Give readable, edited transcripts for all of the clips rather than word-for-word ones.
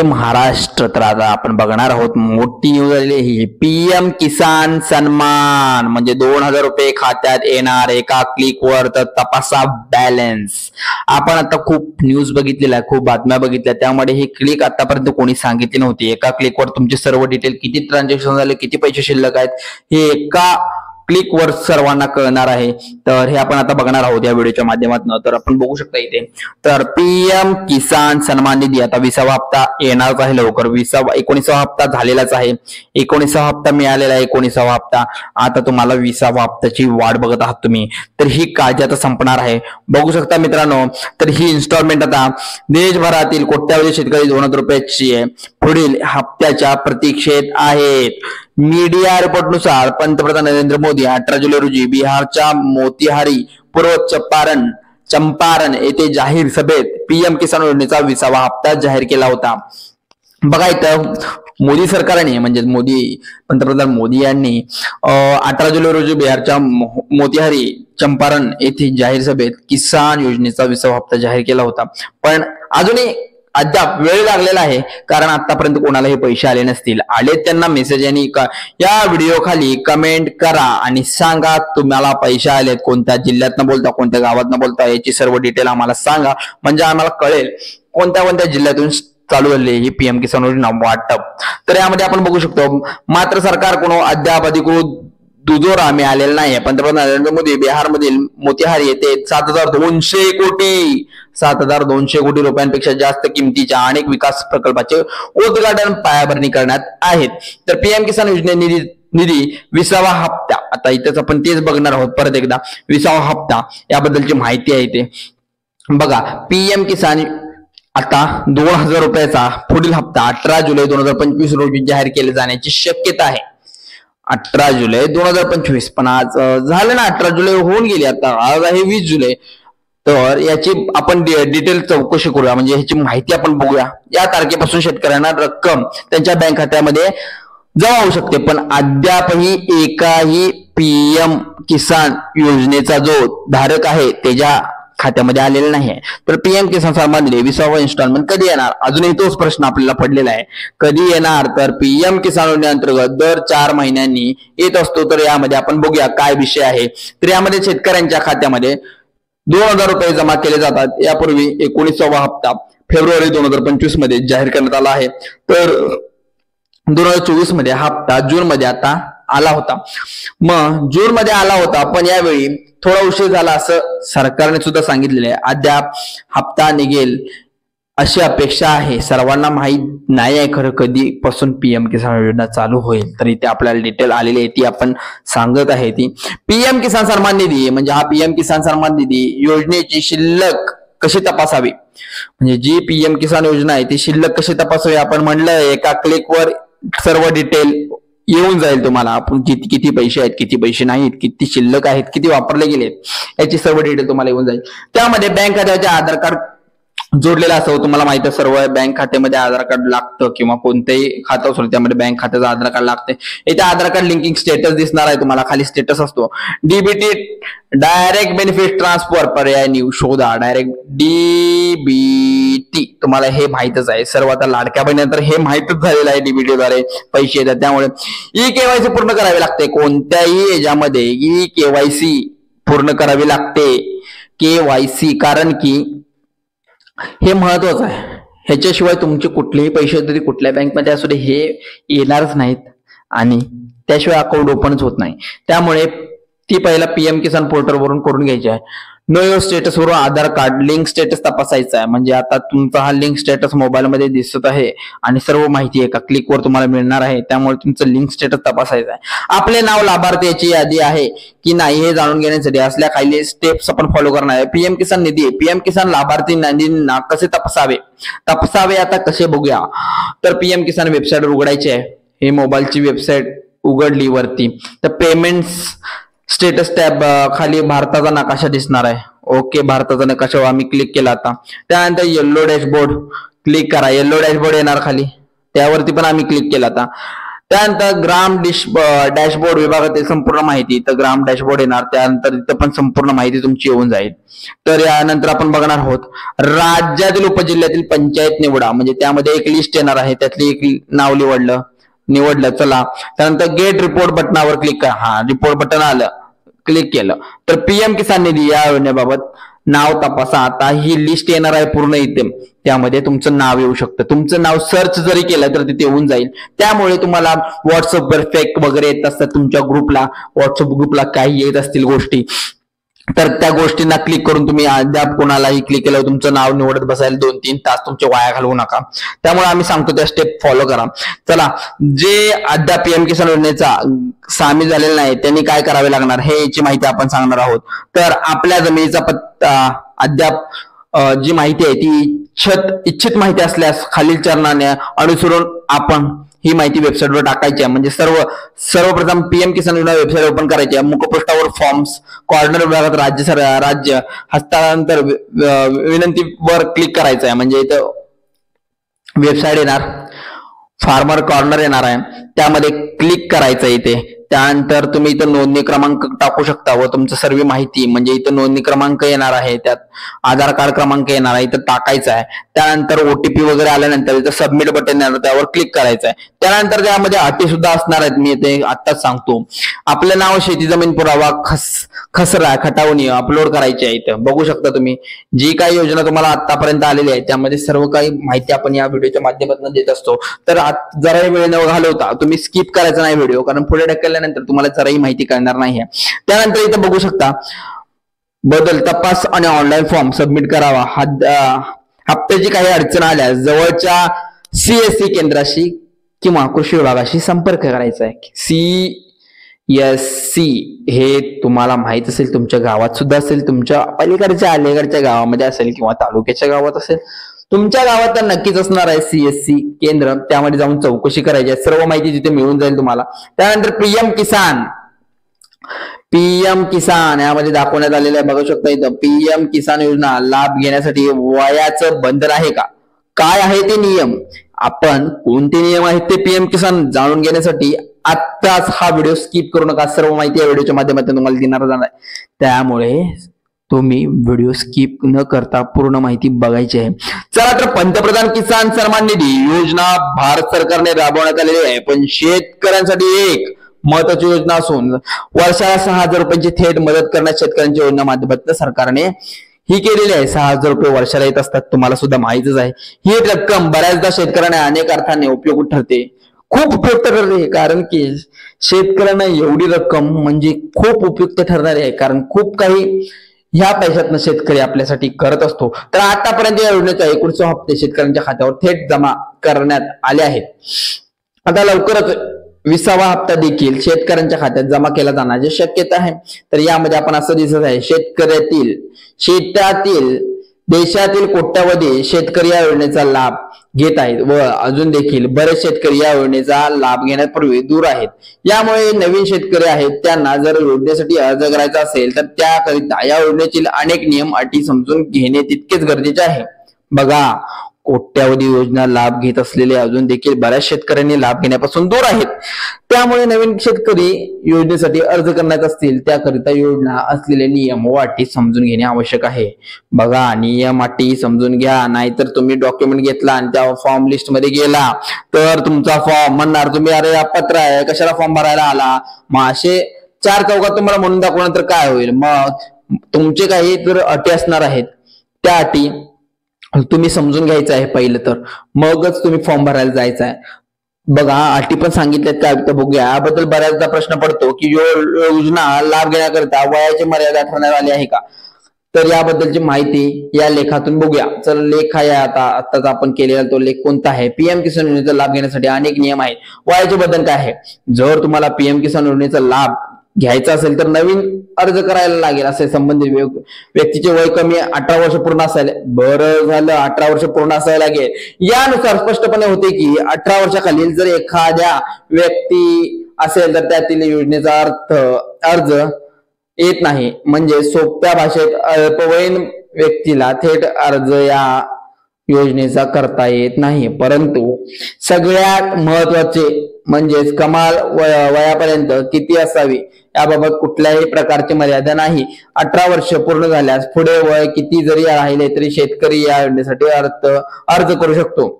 महाराष्ट्र तर आता आपण बघणार आहोत मोठी न्यूज आलेली ही पीएम किसान सन्मान म्हणजे 2,000 रुपये खात्यात येणार एका क्लिकवर तर तपासा बॅलन्स। आपण आता खूप न्यूज बघितलेल्या खूप बातम्या बघितल्या त्यामुळे ही क्लिक आतापर्यंत कोणी सांगितली नव्हती। एका क्लिकवर तुमचे सर्व डिटेल किती ट्रान्झॅक्शन झाले किती पैसे शिल्लक आहेत हे एका क्लिक वर सर्वांना कळणार आहे। तर हे आपण आता बघणार आहोत या व्हिडिओच्या माध्यमातून। तर आपण बघू शकता इथे तर पीएम किसान सन्मान निधी आता 20वा हप्ता येणारच आहे लवकर। 19वा हप्ता झालेलाच आहे, 19वा हप्ता मिळालेला आहे, 19वा हप्ता आता तुम्हाला 20वा हप्त्याची वाट बघत आहात तुम्ही। तर ही काळजी आता संपणार आहे बघू शकता मित्रांनो। तर ही इन्स्टॉलमेंट आता देशभरातील कोट्यावधी शेतकरी 2,000 रुपयाची आहे पुढील हप्त्याच्या प्रतीक्षेत आहेत। मीडिया रिपोर्टनुसार पंतप्रधान नरेंद्र मोदी 18 जुलै रोजी बिहारच्या मोतीहारी पूर्व चंपारण येथे जाहीर सभेत पीएम किसान योजनेचा 20वा हप्ता जाहीर केला होता। बघा इथं मोदी सरकारने म्हणजे पंतप्रधान मोदी यांनी 18 जुलै रोजी बिहारच्या मोतीहारी चंपारण येथे जाहीर सभेत किसान योजनेचा 20वा हप्ता जाहीर केला होता। पण अजूनही अद्याप वेळ लागलेला आहे कारण आतापर्यंत कोणालाही पैसे आले नसतील। आले त्यांना मेसेज आणि या व्हिडिओ खाली कमेंट करा आणि सांगा तुम्हाला पैसे आलेत, कोणत्या जिल्ह्यातनं बोलता कोणत्या गावातनं बोलता याची सर्व डिटेल आम्हाला सांगा म्हणजे आम्हाला कळेल कोणत्या जिल्ह्यातून चालू झाले ही पीएम किसान योजना वाटप। तर यामध्ये आपण बघू शकतो मात्र सरकारकडून अद्याप अधिकृत दुजोरा मिळालेला नाही। पंतप्रधान नरेंद्र मोदी बिहारमधील मोतीहारी येथे 7,200 कोटी रुपयांपेक्षा जास्त किमतीच्या अनेक विकास प्रकल्पाचे उद्घाटन पायाभरणी करण्यात आहेत। तर पीएम किसान निधी 20वा हप्ता आता इथेच आपण तेच बघणार आहोत परत एकदा 20वा हप्ता याबद्दलची माहिती आहे इथे बघा। पीएम किसान आता 2,000 रुपयाचा पुढील हप्ता 18 जुलै 2025 रोजी जाहीर केले जाण्याची शक्यता आहे। 18 जुलै 2025 पण आज झालं ना, 18 जुलै होऊन गेली, आता आज आहे 20 जुलै। तर याची आपण डिटेल चौकशी करूया म्हणजे ह्याची माहिती आपण बघूया। या तारखेपासून शेतकऱ्यांना रक्कम त्यांच्या बँक खात्यामध्ये जमा होऊ शकते पण अद्यापही एकाही पीएम किसान योजनेचा जो धारक आहे त्याच्या खात्यामध्ये आलेलं नाही। तर पीएम किसान सन्मान निधी 20वा इन्स्टॉलमेंट कधी येणार अजूनही तोच प्रश्न आपल्याला पडलेला आहे कधी येणार। तर पीएम किसान योजनेअंतर्गत दर 4 महिन्यांनी येत असतो। तर यामध्ये आपण बघूया काय विषय आहे। तर यामध्ये शेतकऱ्यांच्या खात्यामध्ये 2,000 रुपये जमा केले जातात। यापूर्वी 19वा हप्ता फेब्रुवारी 2025 मध्ये जाहीर करण्यात आला आहे। तर 2024 मध्ये हप्ता जून मध्ये आता आला होता, मग जून मध्ये आला होता पण यावेळी थोडा उशीर झाला असं सरकारने सुद्धा सांगितलेलं आहे। अद्याप हप्ता निघेल अशी अपेक्षा आहे। सर्वांना माहित नाही आहे खरं कधीपासून पीएम किसान योजना चालू होईल। तर इथे आपल्याला डिटेल आलेली आहे ती आपण सांगत आहे। ती पीएम किसान सन्मान निधी म्हणजे हा पीएम किसान सन्मान निधी योजनेची शिल्लक कशी तपासावी म्हणजे जी पीएम किसान योजना आहे ती शिल्लक कशी तपासावी आपण म्हणलं एका क्लिकवर सर्व डिटेल येऊन जाईल तुम्हाला। आपण किती पैसे आहेत किती पैसे नाहीत किती शिल्लक आहेत किती वापरले गेलेत याची सर्व डिटेल तुम्हाला येऊन जाईल। त्यामध्ये बँक खात्याचे आधार कार्ड जोडलेला असावं। तुम्हाला माहिती आहे सर्व बँक खात्यामध्ये आधार कार्ड लागतं किंवा कोणतेही खातं असेल त्यामध्ये बँक खात्याचं आधार कार्ड लागते। इथे आधार कार्ड लिंकिंग स्टेटस दिसणार आहे तुम्हाला, खाली स्टेटस असतो डीबीटी डायरेक्ट बेनिफिट ट्रान्सफर पर्याय शोधा डायरेक्ट डीबीटी तुम्हाला हे माहितच आहे सर्व। आता लाडक्या बहिणीनंतर हे माहितच झालेलं आहे डीबीटी द्वारे पैसे येतात त्यामुळे ई केवायसी पूर्ण करावी लागते। कोणत्याही याच्यामध्ये ई केवायसी पूर्ण करावी लागते केवायसी कारण की हे महत्वाचं आहे। ह्याच्याशिवाय तुमचे कुठलेही पैसे जरी कुठल्या बँकमध्ये असू दे हे येणारच नाहीत आणि त्याशिवाय अकाउंट ओपनच होत नाही। त्यामुळे ती पहिला पीएम किसान पोर्टल वरून करून घ्यायची आहे। नो योर स्टेटस वरून आधार कार्ड लिंक स्टेटस तपासायचा आहे म्हणजे आता तुमचा हा लिंक स्टेटस मोबाईल मध्ये दिसत आहे आणि सर्व माहिती एका क्लिक वर तुम्हाला मिळणार आहे। त्यामुळे तुमचं लिंक स्टेटस तपासायचं आहे। आपले नाव लाभार्थ्याची यादी आहे की नाही हे जाणून घेण्यासाठी असल्या काही स्टेप्स आपण फॉलो करणार आहे। पीएम किसान निधी पीएम किसान लाभार्थी निधींना कसे तपासावे आता कसे बघूया। तर पीएम किसान वेबसाईट उघडायची आहे। हे मोबाईलची वेबसाईट उघडली वरती तर पेमेंट्स स्टेटस टॅब खाली भारताचा नकाशा दिसणार आहे। ओके भारताचा नकाशावर आम्ही क्लिक केला आता। त्यानंतर येल्लो डॅशबोर्ड क्लिक करा, येल्लो डॅशबोर्ड येणार खाली त्यावरती पण आम्ही क्लिक केला आता। त्यानंतर ग्राम डॅशबोर्ड विभागातील संपूर्ण माहिती, तर ग्राम डॅशबोर्ड येणार, त्यानंतर इथं पण संपूर्ण माहिती तुमची येऊन जाईल. तर यानंतर आपण बघणार आहोत राज्यातील उपजिल्ह्यातील पंचायत निवडा, म्हणजे त्यामध्ये एक लिस्ट येणार आहे, त्यातली एक नाव निवडलं. चला, त्यानंतर गेट रिपोर्ट बटनावर क्लिक करा. हा, रिपोर्ट बटन आलं, क्लिक केलं तर पीएम किसान निधी या योजनेबाबत नाव तपासा. आता ही लिस्ट येणार आहे पूर्ण इथे, त्यामध्ये तुमचं नाव येऊ शकतं. तुमचं नाव सर्च जरी केलं तर तिथे येऊन जाईल. त्यामुळे तुम्हाला व्हॉट्सअपवर फेक वगैरे येत असतात, तुमच्या ग्रुपला, व्हॉट्सअप ग्रुपला काही येत असतील गोष्टी, तर त्या गोष्टींना क्लिक करून तुम्ही अद्याप कोणालाही क्लिक केलं तुमचं नाव निवडत बसायला 2-3 तास तुमचे वाया घालवू नका. त्यामुळे आम्ही सांगतो त्या स्टेप फॉलो करा. चला, जे अद्याप पीएम किसान योजनेचा सामील झालेला नाही त्यांनी काय करावे लागणार हे याची माहिती आपण सांगणार आहोत. तर आपल्या जमिनीचा पत्ता अद्याप जी माहिती आहे ती इच्छित माहिती असल्यास खालील चरणाने अनुसरून आपण ही माहिती वेबसाईटवर टाकायची आहे. म्हणजे सर्वप्रथम पीएम किसान योजना वेबसाईट ओपन करायची आहे. मुखपृष्ठावर फॉर्म्स, कॉर्नर विभागात राज्य हस्तांतर विनंतीवर क्लिक करायचं आहे. म्हणजे इथं वेबसाईट येणार, फार्मर कॉर्नर येणार आहे, त्यामध्ये क्लिक करायचं आहे इथे. त्यानंतर तुम्ही इथं नोंदणी क्रमांक टाकू शकता व तुमचं सर्व माहिती, म्हणजे इथं नोंदणी क्रमांक येणार आहे, त्यात आधार कार्ड क्रमांक येणार आहे, इथं टाकायचा आहे. त्यानंतर ओटीपी वगैरे आल्यानंतर इथं सबमिट बटन येणार, त्यावर क्लिक करायचं आहे. त्यानंतर त्यामध्ये अटी सुद्धा असणार आहेत, मी इथे आत्ताच सांगतो. आपलं नाव, शेती जमीन पुरावा, खसरा, खटावणी अपलोड करायची आहे. इथं बघू शकता तुम्ही जी काही योजना तुम्हाला आतापर्यंत आलेली आहे त्यामध्ये सर्व काही माहिती आपण या व्हिडिओच्या माध्यमातून देत असतो. तर जराही वेळ न घालवता तुम्ही स्किप करायचा नाही व्हिडिओ, कारण पुढे ढकलल्यानंतर तुम्हाला जराही माहिती कळणार नाही. त्यानंतर इथं बघू शकता बदल तपास आणि ऑनलाईन फॉर्म सबमिट करावा. हप्त्याची काही अडचण आल्यास जवळच्या सीएससी केंद्राशी किंवा कृषी विभागाशी संपर्क करायचा आहे. CSC हे तुम्हाला माहित असेल, तुमच्या गावात सुद्धा असेल, तुमच्या पलीकडच्या अलीकडच्या गावामध्ये असेल किंवा तालुक्याच्या गावात असेल, तुमच्या गावात तर नक्कीच असणार आहे CSC केंद्र. त्यामध्ये जाऊन चौकशी करायची आहे, सर्व माहिती तिथे मिळून जाईल तुम्हाला. त्यानंतर पीएम किसान यामध्ये दाखवण्यात आलेलं आहे, बघू शकता इथं. पीएम किसान योजना लाभ घेण्यासाठी वयाचं बंधन आहे का, काय आहे ते नियम, आपण कोणते नियम आहेत ते पीएम किसान जाणून घेण्यासाठी आत्ताच हा व्हिडिओ स्किप करू नका. सर्व माहिती या व्हिडिओच्या माध्यमातून तुम्हाला देणार आहे, त्यामुळे तुम्ही व्हिडिओ स्किप न करता पूर्ण माहिती बघायची आहे. चला, तर पंतप्रधान किसान सन्मान निधी योजना भारत सरकारने राबवण्यात आलेली आहे, पण शेतकऱ्यांसाठी एक महत्वाची योजना असून वर्षाला 6,000 रुपयांची थेट मदत करण्यास शेतकऱ्यांच्या योजना माध्यमातून सरकारने ही केलेली आहे. 6,000 रुपये वर्षाला येत असतात, तुम्हाला सुद्धा माहितच आहे. ही रक्कम बऱ्याचदा शेतकऱ्यांना अनेक अर्थाने उपयोगी ठरते, खूप उपयुक्त ठरते, कारण की शेतकऱ्यांना एवढी रक्कम म्हणजे खूप उपयुक्त ठरणारी आहे, कारण खूप काही ह्या पैशातनं शेतकरी आपल्यासाठी करत असतो. तर आतापर्यंत या योजनेचा 19 हप्ते शेतकऱ्यांच्या खात्यावर थेट जमा करण्यात आले आहेत. आता लवकरच 20वा हप्ता देखील शेतकऱ्यांच्या खात्यात जमा केला जाण्याची शक्यता आहे. तर यामध्ये आपण असं दिसत आहे, शेतातील देशातील कोट्यावधी शेतकरी या योजनेचा लाभ घेत आहेत व अजून देखील बरेच शेतकरी या योजनेचा लाभ घेण्यापूर्वी दूर आहेत. यामुळे नवीन शेतकरी आहेत त्यांना जर योजनेसाठी अर्ज करायचा असेल तर त्याकरिता या योजनेतील अनेक नियम अटी समजून घेणे तितकेच गरजेचे आहे. बघा, कोट्यावधी योजना लाभ घेत असलेले अजून देखील बऱ्याच शेतकऱ्यांनी लाभ घेण्यापासून दूर आहेत. त्यामुळे नवीन शेतकरी योजनेसाठी अर्ज करण्यात असतील त्याकरिता योजना असलेले नियम व अटी समजून घेणे आवश्यक आहे. बघा, नियम अटी समजून घ्या, नाहीतर तुम्ही डॉक्युमेंट घेतला आणि त्या फॉर्म लिस्ट मध्ये गेला तर तुमचा फॉर्म म्हणणार तुम्ही अरे अपात्र आहे, कशाला फॉर्म भरायला आला, मग असे 4 चौकात तुम्हाला म्हणून दाखवल्यानंतर काय होईल. मग तुमचे काही तर अटी असणार आहेत, त्या अटी तुम्ही समजून घ्यायचं आहे पहिलं, तर मगच तुम्ही फॉर्म भरायला जायचं आहे. बघा, अटी पण सांगितल्यात का तर बघूया. याबद्दल बऱ्याचदा प्रश्न पडतो की योजना लाभ घेण्याकरिता वयाची मर्यादा ठरवण्यात आली आहे का, तर याबद्दलची माहिती या लेखातून बघूया. चल, लेख आहे आताच आपण केलेला तो लेख कोणता आहे. पीएम किसान योजनेचा लाभ घेण्यासाठी अनेक नियम आहेत. वयाचे बंधन काय आहे, जर तुम्हाला पीएम किसान योजनेचा लाभ घ्यायचा असेल तर नवीन अर्ज करायला लागेल. असे संबंधित व्यक्तीचे वय कमी 18 वर्ष पूर्ण असायला, बरं झालं 18 वर्ष पूर्ण असायला लागेल. यानुसार स्पष्टपणे होते की 18 वर्षाखालील जर एखाद्या व्यक्ती असेल तर त्यातील योजनेचा अर्ज येत नाही. म्हणजे सोप्या भाषेत अल्पवयीन व्यक्तीला थेट अर्ज या योजनेचा करता येत नाही. परंतु सगळ्यात महत्वाचे म्हणजेच कमाल वयापर्यंत किती असावी याबाबत कुठल्याही प्रकारची मर्यादा नाही. 18 वर्ष पूर्ण झाल्यास पुढे वय किती जरी राहिले तरी शेतकरी या योजनेसाठी अर्ज करू शकतो.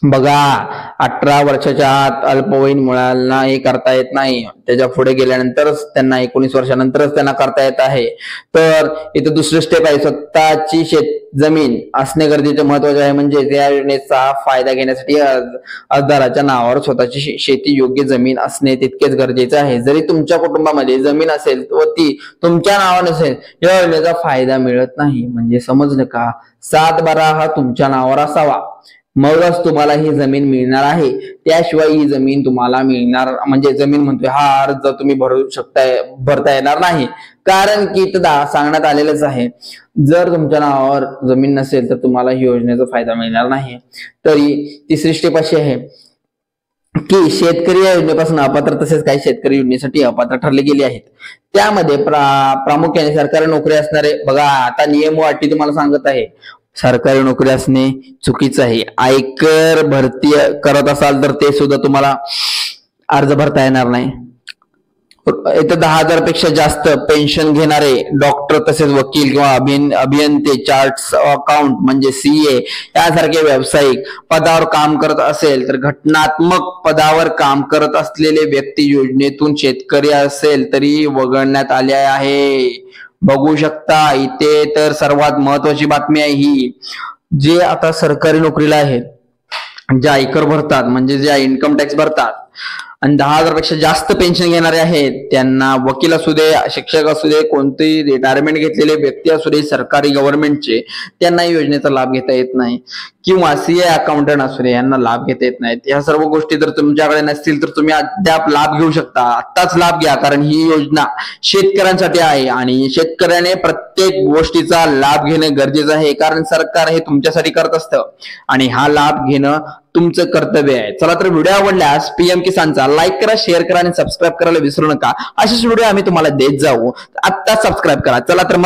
बघा, 18 वर्षाच्या आत अल्पवयीन मुलांना हे करता येत नाही. त्याच्या पुढे गेल्यानंतरच त्यांना 19 वर्षानंतरच त्यांना करता येत आहे. तर इथं दुसरी स्टेप आहे, स्वतःची जमीन असणे गरजेचे महत्वाचे आहे. म्हणजे या योजनेचा फायदा घेण्यासाठी अर्जदाराच्या नावावर स्वतःची शेती योग्य जमीन असणे तितकेच गरजेचे आहे. जरी तुमच्या कुटुंबामध्ये जमीन असेल व ती तुमच्या नावावर नसेल, या योजनेचा फायदा मिळत नाही. म्हणजे समजलं का? 7/12 हा तुमच्या नावावर असावा, मगच तुम्हाला ही जमीन मिळणार आहे. त्याशिवाय ही जमीन तुम्हाला मिळणार, म्हणजे जमीन म्हणतोय हा अर्ज तुम्ही भरता येणार नाही. कारण की इथं सांगण्यात आलेलंच आहे, जर तुमच्या नावावर जमीन नसेल तर तुम्हाला ही योजनेचा फायदा मिळणार नाही. तरी तिसरी स्टेप अशी आहे की शेतकरी या योजनेपासून अपात्र, तसेच काही शेतकरी योजनेसाठी अपात्र ठरले गेले आहेत. त्यामध्ये प्रामुख्याने सरकारी नोकरी असणारे, बघा आता नियम व अटी तुम्हाला सांगत आहे. सरकारी नोकरी असणे चुकीचं आहे. आयकर भरती करत असाल तर ते सुद्धा तुम्हाला अर्ज भरता येणार नाही. इथं 10,000 पेक्षा जास्त पेन्शन घेणारे डॉक्टर, तसेच वकील किंवा अभियंते, चार्टर्ड अकाउंट म्हणजे CA यासारखे व्यावसायिक पदावर काम करत असेल तर घटनात्मक पदावर काम करत असलेले व्यक्ती योजनेतून शेतकरी असेल तरी वगळण्यात आले आहे. बघू शकता इथे. तर सर्वात महत्वाची बातमी आहे ही, जे आता सरकारी नोकरीला आहेत, जे आयकर भरतात म्हणजे जे इन्कम टॅक्स भरतात आणि 10,000 पेक्षा जास्त पेन्शन घेणारे आहेत, त्यांना वकील असू दे, शिक्षक असू दे, कोणतेही रिटायरमेंट घेतलेले व्यक्ती असू दे, सरकारी गव्हर्नमेंटचे, त्यांना योजनेचा लाभ घेता येत नाही. किंवा CA अकाउंटंट असू दे, यांना लाभ घेता येत नाहीत. ह्या सर्व गोष्टी जर तुमच्याकडे नसतील तर तुम्ही अद्याप लाभ घेऊ शकता. आत्ताच लाभ घ्या, कारण ही योजना शेतकऱ्यांसाठी आहे आणि शेतकऱ्याने प्रत्येक गोष्टीचा लाभ घेणे गरजेचं आहे. कारण सरकार हे तुमच्यासाठी करत असतं आणि हा लाभ घेणं तुमचं कर्तव्य आहे. चला तर व्हिडिओ आवडल्यास PM किसानचा लाईक करा, शेअर करा आणि सबस्क्राईब करायला विसरू नका. असेच व्हिडिओ आम्ही तुम्हाला देत जाऊ. आत्ता सबस्क्राईब करा. चला तर